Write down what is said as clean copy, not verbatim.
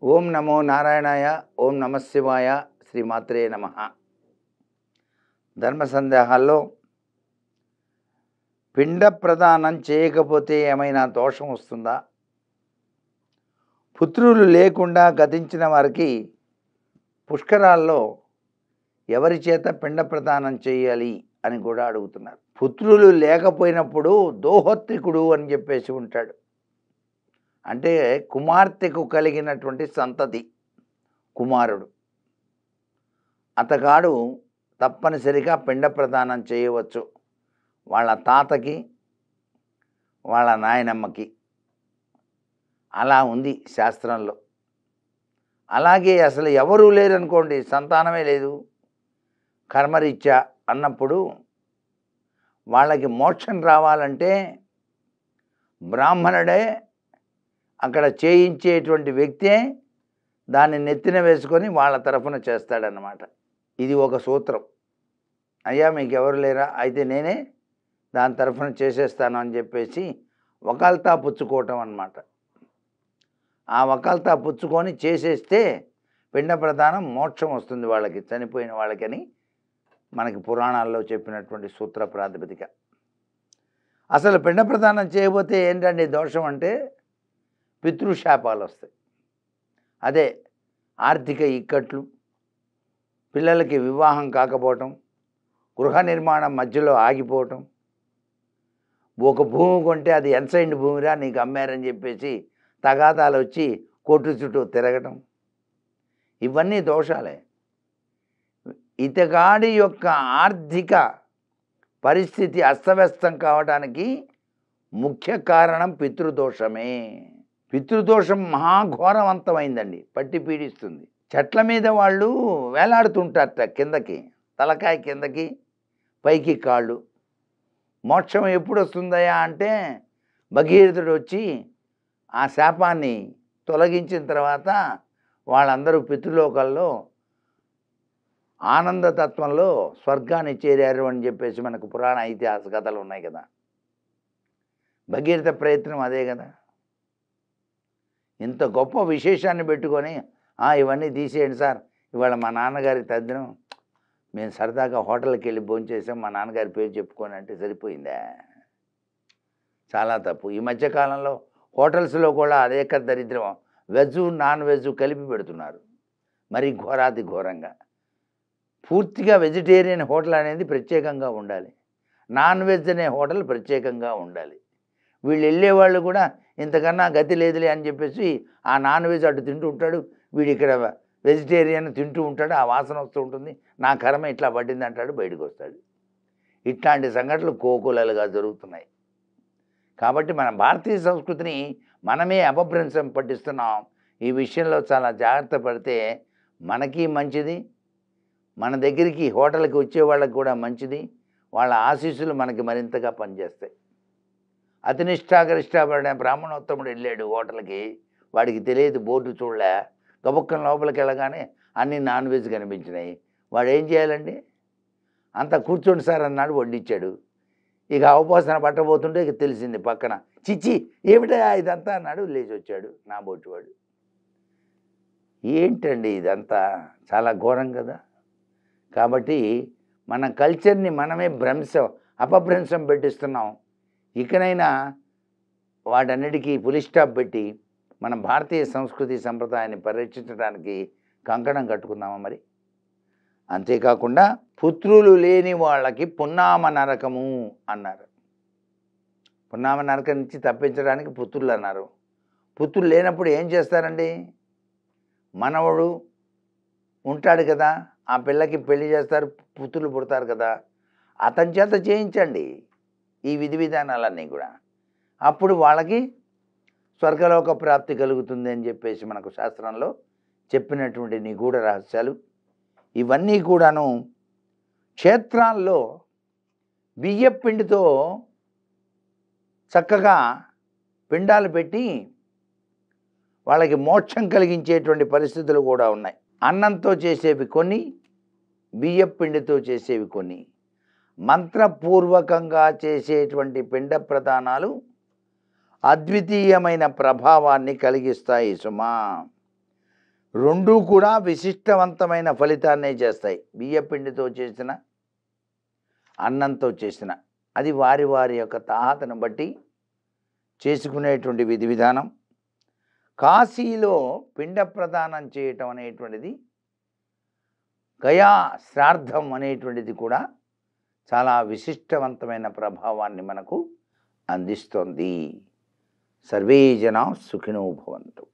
ఓం నమో నారాయణాయ. ఓం నమశివాయ. శ్రీమాత్రే నమ. ధర్మ సందేహాల్లో పిండ ప్రదానం చేయకపోతే ఏమైనా దోషం వస్తుందా? పుత్రులు లేకుండా గతించిన వారికి పుష్కరాల్లో ఎవరి చేత పిండ ప్రదానం చేయాలి అని కూడా అడుగుతున్నారు. పుత్రులు లేకపోయినప్పుడు దోహత్రికుడు అని చెప్పేసి ఉంటాడు. అంటే కుమార్తెకు కలిగినటువంటి సంతతి కుమారుడు, అతగాడు తప్పనిసరిగా పిండ ప్రదానం చేయవచ్చు. వాళ్ళ తాతకి, వాళ్ళ నాయనమ్మకి అలా ఉంది శాస్త్రంలో. అలాగే అసలు ఎవరూ లేరనుకోండి, సంతానమే లేదు, కర్మరీత్యా అన్నప్పుడు వాళ్ళకి మోక్షం రావాలంటే బ్రాహ్మణుడే అక్కడ చేయించేటువంటి వ్యక్తే దాన్ని నెత్తిన వేసుకొని వాళ్ళ తరఫున చేస్తాడన్నమాట. ఇది ఒక సూత్రం. అయ్యా మీకు ఎవరు లేరా, అయితే నేనే దాని తరఫున చేసేస్తాను అని చెప్పేసి వకాల్తా పుచ్చుకోవటం అన్నమాట. ఆ వకాల్తా పుచ్చుకొని చేసేస్తే పిండ ప్రదానం మోక్షం వస్తుంది వాళ్ళకి, చనిపోయిన వాళ్ళకని మనకి పురాణాల్లో చెప్పినటువంటి సూత్ర ప్రాతిపదిక. అసలు పిండ ప్రదానం చేయబోతే ఏంటండి దోషం అంటే పితృశాపాలు వస్తాయి. అదే ఆర్థిక ఇక్కట్లు, పిల్లలకి వివాహం కాకపోవటం, గృహ నిర్మాణం మధ్యలో ఆగిపోవటం, ఒక భూమి కొంటే అది ఎన్సైండ్ భూమిరా నీకు అమ్మారని చెప్పేసి తగాదాలు వచ్చి కోర్టు చుట్టూ తిరగటం, ఇవన్నీ దోషాలే. ఇతగాడి యొక్క ఆర్థిక పరిస్థితి అస్తవ్యస్తం కావడానికి ముఖ్య కారణం పితృదోషమే. పితృదోషం మహాఘోరవంతమైందండి, పట్టి పీడిస్తుంది. చెట్ల మీద వాళ్ళు వేలాడుతుంటారట, కిందకి తలకాయ కిందకి, పైకి కాళ్ళు. మోక్షం ఎప్పుడు వస్తుందయా అంటే భగీరథుడు వచ్చి ఆ శాపాన్ని తొలగించిన తర్వాత వాళ్ళందరూ పితృలోకాల్లో ఆనందతత్వంలో స్వర్గాన్ని చేరారు అని చెప్పేసి మనకు పురాణ ఇతిహాస కథలు ఉన్నాయి కదా. భగీరథ ప్రయత్నం అదే కదా. ఇంత గొప్ప విశేషాన్ని పెట్టుకొని ఇవన్నీ తీసేయండి సార్, ఇవాళ మా నాన్నగారి తద్దినం, మేము సరదాగా హోటల్కి వెళ్ళి భోంచేసాం, మా నాన్నగారి పేరు చెప్పుకొని అంటే సరిపోయిందా? చాలా తప్పు. ఈ మధ్యకాలంలో హోటల్స్లో కూడా అదే దరిద్రం, వెజ్ నాన్ వెజ్ కలిపి పెడుతున్నారు, మరి ఘోరాతి ఘోరంగా. పూర్తిగా వెజిటేరియన్ హోటల్ అనేది ప్రత్యేకంగా ఉండాలి, నాన్ వెజ్ అనే హోటల్ ప్రత్యేకంగా ఉండాలి. వీళ్ళు వెళ్ళేవాళ్ళు కూడా ఇంతకన్నా గతి లేదులే అని చెప్పేసి ఆ నాన్ వెజ్ అటు తింటూ ఉంటాడు, వీడు ఇక్కడ వెజిటేరియన్ తింటూ ఉంటాడు, ఆ వాసన వస్తూ ఉంటుంది, నా కర్మ ఇట్లా పట్టింది అంటాడు, బయటకు వస్తాడు. ఇట్లాంటి సంఘటనలు కోకొల్లలుగా జరుగుతున్నాయి. కాబట్టి మన భారతీయ సంస్కృతిని మనమే అపభ్రంశం పట్టిస్తున్నాం. ఈ విషయంలో చాలా జాగ్రత్త పడితే మనకి మంచిది, మన దగ్గరికి హోటల్కి వచ్చే వాళ్ళకి కూడా మంచిది. వాళ్ళ ఆశీస్సులు మనకి మరింతగా పనిచేస్తాయి. అతి నిష్ఠాగరిష్టాపడిన బ్రాహ్మణోత్తముడు వెళ్ళాడు హోటల్కి, వాడికి తెలియదు, బోర్డు చూడలే, గబుక్కన లోపలికి వెళ్ళగానే అన్నీ నాన్ వెజ్ కనిపించినాయి. వాడు ఏం చేయాలండి? అంతా కూర్చోండి సార్ అన్నాడు, వడ్డిచ్చాడు. ఇక అవపోసన పట్టబోతుంటే ఇక తెలిసింది పక్కన, చిచ్చి ఏమిటా ఇదంతా అన్నాడు, లేచి వచ్చాడు నా బొట్టువాడు. ఏంటండి ఇదంతా? చాలా ఘోరం కదా. కాబట్టి మన కల్చర్ని మనమే అపభ్రంశం పెట్టిస్తున్నాం. ఇకనైనా వాటన్నిటికీ పులి స్టాప్ పెట్టి మన భారతీయ సంస్కృతి సంప్రదాయాన్ని పరిరక్షించడానికి కంకణం కట్టుకుందామా మరి. అంతేకాకుండా పుత్రులు లేని వాళ్ళకి పున్నామ నరకము అన్నారు. పున్నామ నరకం నుంచి తప్పించడానికి పుత్రులు అన్నారు. పుత్రులు లేనప్పుడు ఏం చేస్తారండి? మనవడు ఉంటాడు కదా, ఆ పిల్లకి పెళ్లి చేస్తారు, పుత్రులు పుడతారు కదా, అతని చేత చేయించండి ఈ విధి విధానాలన్నీ కూడా. అప్పుడు వాళ్ళకి స్వర్గలోక ప్రాప్తి కలుగుతుంది అని చెప్పేసి మనకు శాస్త్రంలో చెప్పినటువంటి నిగూఢ రహస్యాలు ఇవన్నీ కూడాను. క్షేత్రాల్లో బియ్యపిండితో చక్కగా పిండాలు పెట్టి వాళ్ళకి మోక్షం కలిగించేటువంటి పరిస్థితులు కూడా ఉన్నాయి. అన్నంతో చేసేవి కొన్ని, బియ్యపిండితో చేసేవి కొన్ని. మంత్రపూర్వకంగా చేసేటువంటి పిండ ప్రదానాలు అద్వితీయమైన ప్రభావాన్ని కలిగిస్తాయి సుమా. రెండూ కూడా విశిష్టవంతమైన ఫలితాన్నే చేస్తాయి. బియ్యపిండితో చేసిన, అన్నంతో చేసిన, అది వారి వారి యొక్క తాహతను బట్టి చేసుకునేటువంటి విధి విధానం. కాశీలో పిండ ప్రదానం చేయటం అనేటువంటిది, గయా శ్రాద్ధం అనేటువంటిది కూడా చాలా విశిష్టవంతమైన ప్రభావాన్ని మనకు అందిస్తోంది. సర్వే జనా సుఖినో భవంతు.